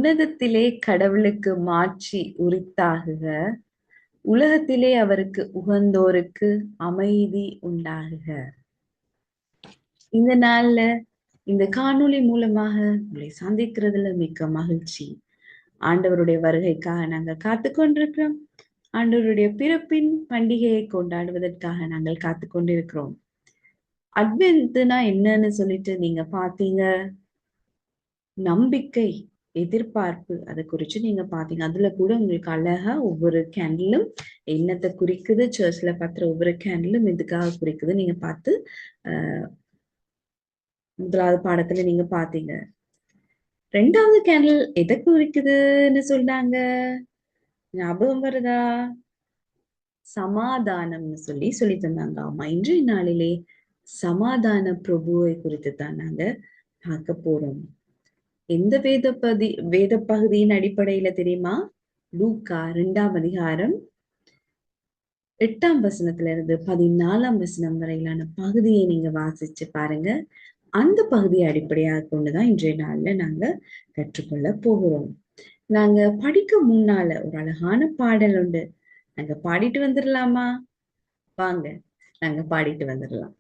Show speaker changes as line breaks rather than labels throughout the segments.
உன்னதத்திலே கடவுளுக்கு மாட்சி உரித்தாகுக. உலகத்திலே அவருக்கு உகந்தோருக்கு அமைதி உண்டாகுக. இந்த நாள்ல இந்த காணொளி மூலமாக உங்களை சந்திக்கிறதுல மிக்க மகிழ்ச்சி. ஆண்டவருடைய வருகைக்காக நாங்கள் காத்து கொண்டிருக்கிறோம். ஆண்டவருடைய பிறப்பின் பண்டிகையை கொண்டாடுவதற்காக நாங்கள் காத்து கொண்டிருக்கிறோம். அட்வென்ட்னா என்னன்னு சொல்லிட்டு நீங்க பாத்தீங்க, நம்பிக்கை, எதிர்பார்ப்பு, அதை குறிச்சு நீங்க பாத்தீங்க. அதுல கூட உங்களுக்கு அழகா ஒவ்வொரு கேண்டிலும் என்னத்தை குறிக்குது, சர்ச்ல பாத்துற ஒவ்வொரு கேண்டிலும் எதுக்காக குறிக்குது நீங்க பார்த்து முதலாவது பாடத்துல நீங்க பாத்தீங்க. ரெண்டாவது கேண்டில் எதை குறிக்குதுன்னு சொன்னாங்க, ஞாபகம் வருதா? சமாதானம்னு சொல்லி தந்தாங்க. ஆமா, இன்றைய நாளிலே சமாதான பிரபுவை குறித்து தான் நாங்க பார்க்க போறோம். எந்த வேத பகுதியின் அடிப்படையில தெரியுமா? லூக்கா 2ஆம் அதிகாரம் 8ஆம் வசனத்துல இருந்து 14ஆம் வசனம் வரையிலான பகுதியை நீங்க வாசிச்சு பாருங்க. அந்த பகுதியை அடிப்படையாக கொண்டுதான் இன்றைய நாள்ல நாங்க கற்றுக்கொள்ள போகிறோம். நாங்க படிக்க முன்னால ஒரு அழகான பாடல் உண்டு, நாங்க பாடிட்டு வந்துடலாமா? வாங்க, நாங்க பாடிட்டு வந்துடலாம்.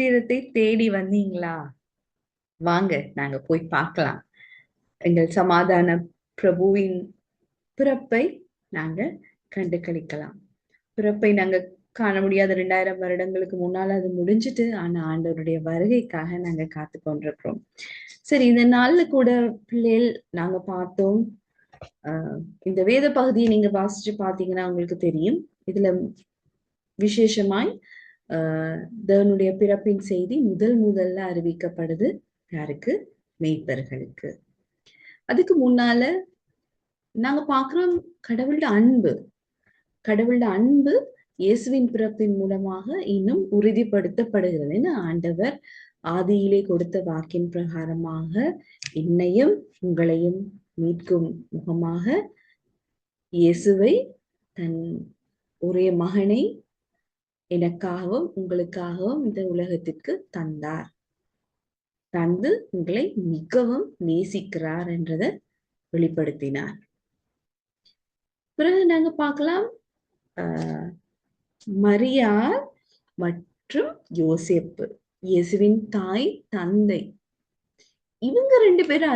பாத்திரத்தை தேடி வந்தீங்களா? வாங்க நாங்க போய் பார்க்கலாம். எங்கள் சமாதான பிரபுவின் பிறப்பை நாங்க கண்டு களிக்கலாம். பிறப்பை நாங்க காண முடியாத 2000 வருடங்களுக்கு முன்னால அது முடிஞ்சிட்டு. ஆனா ஆண்டவருடைய வருகைக்காக நாங்க காத்து கொண்டிருக்கிறோம். சரி, இந்த நாள்ல கூட பிள்ளைகள் நாங்க பார்த்தோம். இந்த வேத பகுதியை நீங்க வாசிச்சு பார்த்தீங்கன்னா உங்களுக்கு தெரியும். இதுல விசேஷமாய் தேவனுடைய பிறப்பின் செய்தி முதல்ல அறிவிக்கப்படுது. யாருக்கு? மேய்ப்பர்களுக்கு. அதுக்கு முன்னால நாங்க பார்க்கிறோம் கடவுளோட அன்பு இயேசுவின் பிறப்பின் மூலமாக இன்னும் உறுதிப்படுத்தப்படுகிறது. ஆண்டவர் ஆதியிலே கொடுத்த வாக்கின் பிரகாரமாக என்னையும் உங்களையும் மீட்கும் முகமாக இயேசுவை தன் ஒரே மகனை எனக்காகவும் உங்களுக்காகவும் இந்த உலகத்திற்கு தந்து உங்களை மிகவும் நேசிக்கிறார் என்றதை வெளிப்படுத்தினார். பிறகு நாங்க பார்க்கலாம், மரியாள் மற்றும் யோசேப்பு, இயேசுவின் தாய் தந்தை, இவங்க 2 பேரும்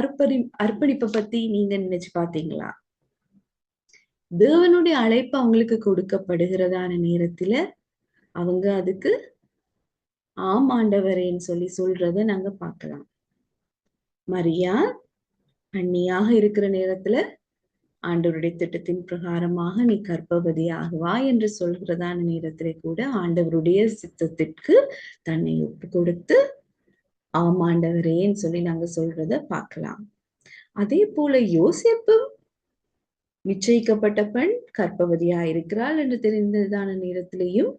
அர்ப்பணிப்பை பத்தி நீங்க நினைச்சு பாத்தீங்களா? தேவனுடைய அழைப்பு அவங்களுக்கு கொடுக்கப்படுகிறதான நேரத்துல அவங்க அதுக்கு ஆம் ஆண்டவரேன்னு சொல்றத நாங்க பார்க்கலாம். மரியா அண்ணியாக இருக்கிற நேரத்துல ஆண்டவருடைய திட்டத்தின் பிரகாரமாக நீ கர்ப்பவதி ஆகுவா என்று சொல்கிறதான நேரத்திலே கூட ஆண்டவருடைய சித்தத்திற்கு தன்னை ஒப்பு கொடுத்து ஆம் ஆண்டவரேன்னு சொல்லி நாங்க சொல்றத பார்க்கலாம். அதே போல யோசேப்பும் நிச்சயிக்கப்பட்ட பெண் கர்ப்பவதியா இருக்கிறாள் என்று தெரிந்ததான நேரத்திலேயும்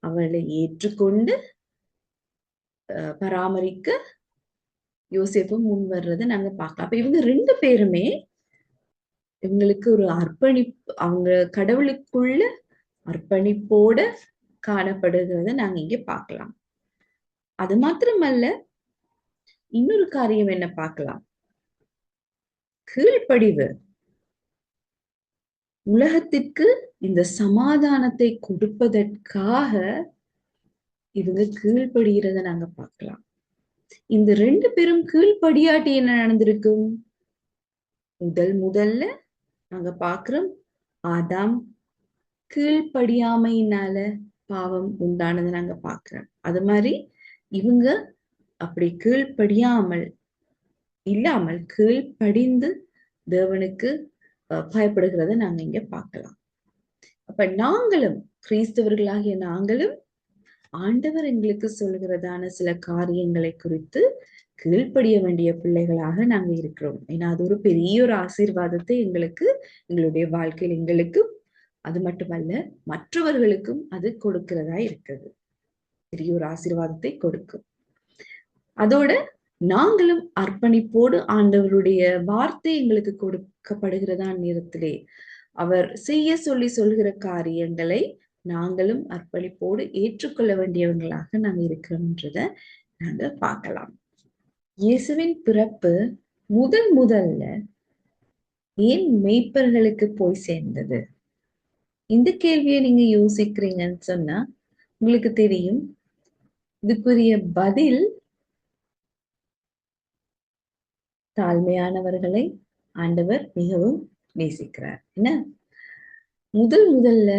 அவளை ஏற்றுக்கொண்டு பராமரிக்க யோசேப்பும் முன் வர்றதை நாங்க பார்க்கலாம். அப்ப இவங்க 2 பேருமே இவங்களுக்கு ஒரு அவங்க கடவுளுக்குள்ள அர்ப்பணிப்போட காணப்படுகிறத நாங்க இங்க பார்க்கலாம். அது மாத்திரமல்ல, இன்னொரு காரியம் என்ன பார்க்கலாம்? கீழ்ப்படிவு. உலகத்திற்கு இந்த சமாதானத்தை கொடுப்பதற்காக இவங்க கீழ்ப்படுகிறத நாங்க பார்க்கலாம். இந்த 2 பேரும் கீழ்ப்படியாட்டி என்ன நடந்திருக்கும்? முதல்ல நாங்க பார்க்கிறோம், ஆதாம் கீழ்ப்படியாமையினால பாவம் உண்டானதை நாங்க பார்க்கிறோம். அது மாதிரி இவங்க அப்படி இல்லாமல் கீழ்ப்படிந்து தேவனுக்கு பயப்படுகிறத நாங்க இங்க பார்க்கலாம். அப்ப நாங்களும், கிறிஸ்தவர்களாகிய நாங்களும் ஆண்டவர் எங்களுக்கு சொல்கிறதான சில காரியங்களை குறித்து கீழ்ப்படிய வேண்டிய பிள்ளைகளாக நாங்க இருக்கிறோம். ஏன்னா அது ஒரு பெரிய ஒரு ஆசீர்வாதத்தை எங்களுடைய வாழ்க்கையில் எங்களுக்கும், அது மட்டுமல்ல மற்றவர்களுக்கும் அது கொடுக்கிறதா இருக்குது. பெரிய ஒரு ஆசீர்வாதத்தை கொடுக்கும். அதோட நாங்களும் அர்ப்பணிப்போடு ஆண்டவருடைய வார்த்தை எங்களுக்கு கொடுக்கப்படுகிறதா நேரத்திலே அவர் செய்ய சொல்கிற காரியங்களை நாங்களும் அர்ப்பணிப்போடு ஏற்றுக்கொள்ள வேண்டியவங்களாக நாங்க இருக்கிறோம்ன்றத நாங்க பார்க்கலாம். இயேசுவின் பிறப்பு முதல்ல ஏன் மெய்ப்பர்களுக்கு போய் சேர்ந்தது? இந்த கேள்வியை நீங்க யோசிக்கிறீங்கன்னு சொன்னா உங்களுக்கு தெரியும், இதுக்குரிய பதில் தாழ்மையானவர்களை ஆண்டவர் மிகவும் நேசிக்கிறார். என்ன, முதல்ல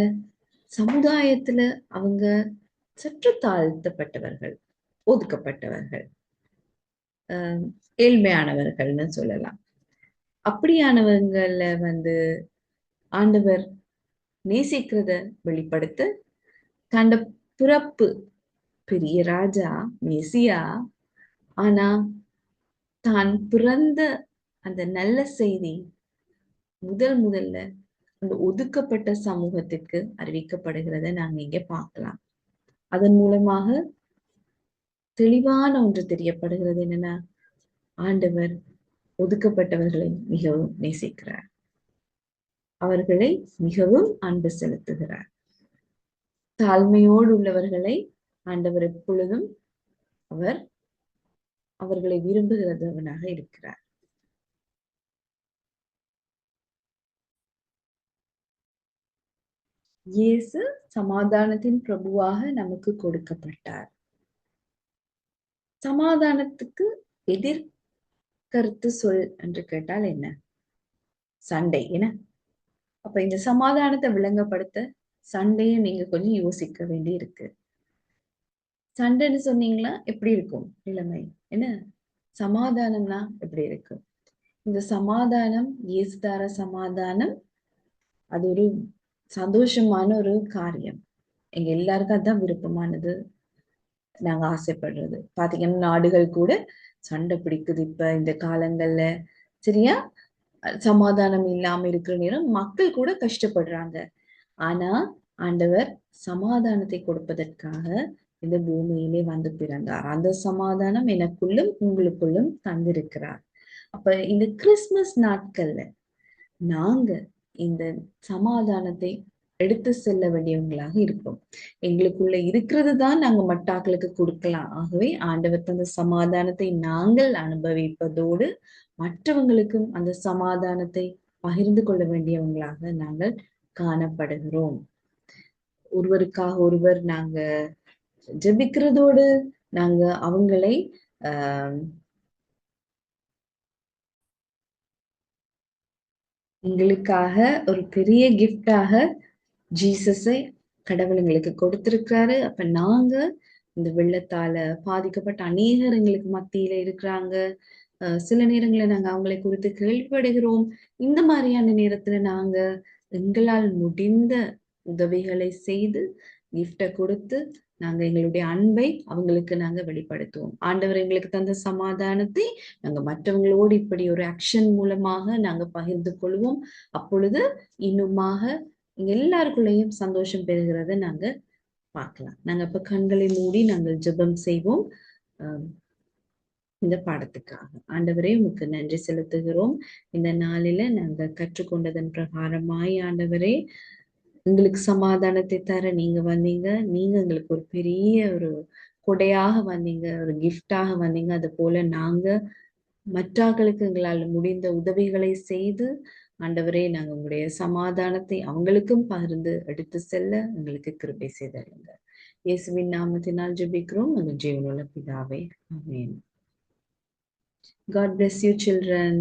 சமுதாயத்துல அவங்க சற்று தாழ்த்தப்பட்டவர்கள், ஒதுக்கப்பட்டவர்கள், ஏழ்மையானவர்கள்னு சொல்லலாம். அப்படியானவங்கள ஆண்டவர் நேசிக்கிறத வெளிப்படுத்த தண்ட பிறப்பு பெரிய ராஜா மெசியா, ஆனா தான் பிறந்த அந்த நல்ல செய்தி முதல்ல அந்த ஒதுக்கப்பட்ட சமூகத்திற்கு அறிவிக்கப்படுகிறத நாங்க இங்க பார்க்கலாம். அதன் மூலமாக தெளிவான ஒன்று தெரியப்படுகிறது. என்னன்னா, ஆண்டவர் ஒதுக்கப்பட்டவர்களை மிகவும் நேசிக்கிறார், அவர்களை மிகவும் அன்பு செலுத்துகிறார். தாழ்மையோடு உள்ளவர்களை ஆண்டவர் எப்பொழுதும் அவர்களை விரும்புகிறவனாக இருக்கிறார். இயேசு சமாதானத்தின் பிரபுவாக நமக்கு கொடுக்கப்பட்டார். சமாதானத்துக்கு எதிர்கருத்து சொல் என்று கேட்டால் என்ன? சண்டை என்ன? அப்ப இந்த சமாதானத்தை விளங்கப்படுத்த சண்டையை நீங்க கொஞ்சம் யோசிக்க வேண்டி இருக்கு. சண்டைன்னு சொன்னீங்களா எப்படி இருக்கும் நிலைமை என்ன? சமாதானம்னா எப்படி இருக்கும்? இந்த சமாதானம், இயேசு தர சமாதானம், அது ஒரு சந்தோஷமான ஒரு காரியம். எங்க எல்லாருக்கும் அதான் விருப்பமானது, நாங்க ஆசைப்படுறது. பாத்தீங்கன்னா நாடுகள் கூட சண்டை பிடிக்குது இப்ப இந்த காலங்கள்ல. சரியா? சமாதானம் இல்லாம இருக்கிற நேரம் மக்கள் கூட கஷ்டப்படுறாங்க. ஆனா ஆண்டவர் சமாதானத்தை கொடுப்பதற்காக இந்த பூமியிலே வந்து பிறந்தார். அந்த சமாதானம் எனக்குள்ளும் உங்களுக்குள்ளும் தந்திருக்கிறார். அப்ப இந்த கிறிஸ்துமஸ் நாட்கள்ல நாங்க இந்த சமாதானத்தை எடுத்து செல்ல வேண்டியவங்களாக இருப்போம். எங்களுக்குள்ள இருக்கிறது தான் நாங்க மட்டாக்களுக்கு கொடுக்கலாம். ஆகவே ஆண்டவர் தந்த சமாதானத்தை நாங்கள் அனுபவிப்பதோடு மற்றவங்களுக்கும் அந்த சமாதானத்தை பகிர்ந்து கொள்ள வேண்டியவங்களாக நாங்கள் காணப்படுகிறோம். ஒருவருக்காக ஒருவர் நாங்க ஜெபிக்கிறதோடு நாங்க அவங்களை ஆஹ் எங்களுக்காக ஒரு பெரிய கிஃப்டாக ஜீசஸை கடவுள் எங்களுக்கு கொடுத்திருக்கிறாரு. அப்ப நாங்க இந்த வெள்ளத்தால பாதிக்கப்பட்ட அநேகர் எங்களுக்கு மத்தியில இருக்கிறாங்க. சில நேரங்களில் நாங்க அவங்களை குறித்து கேள்விப்படுகிறோம். இந்த மாதிரியான நேரத்துல நாங்க எங்களால் முடிந்த உதவிகளை செய்து கிஃப்டை கொடுத்து நாங்க எங்களுடைய அன்பை அவங்களுக்கு நாங்க வெளிப்படுத்துவோம். ஆண்டவர் எங்களுக்கு தந்த சமாதானத்தை நாங்க மற்றவங்களோடு இப்படி ஒரு ஆக்ஷன் மூலமாக நாங்க பகிர்ந்து கொள்வோம். அப்பொழுது இன்னுமாக எங்க எல்லாருக்குள்ளேயும் சந்தோஷம் பெறுகிறத நாங்க பார்க்கலாம். நாங்க அப்ப கண்களை மூடி நாங்கள் ஜெபம் செய்வோம். இந்த பாடத்துக்காக ஆண்டவரே உமக்கு நன்றி செலுத்துகிறோம். இந்த நாளில நாங்க கற்றுக்கொண்டதன் பிரகாரமாய் ஆண்டவரே எங்களுக்கு சமாதானத்தை தர நீங்க வந்தீங்க. நீங்க எங்களுக்கு ஒரு பெரிய ஒரு கொடையாக வந்தீங்க, ஒரு கிஃப்டாக வந்தீங்க. அது போல நாங்க மற்றாக்களுக்கு எங்களால் முடிந்த உதவிகளை செய்து ஆண்டவரே நாங்க உங்களுடைய சமாதானத்தை அவங்களுக்கும் பகிர்ந்து எடுத்து செல்ல எங்களுக்கு கிருபை செய்தருங்க. இயேசுவின் நாமத்தினால் ஜெபிக்கிறோம் எங்கள் ஜீவனுள்ள பிதாவே. ஆமென். God bless you, children.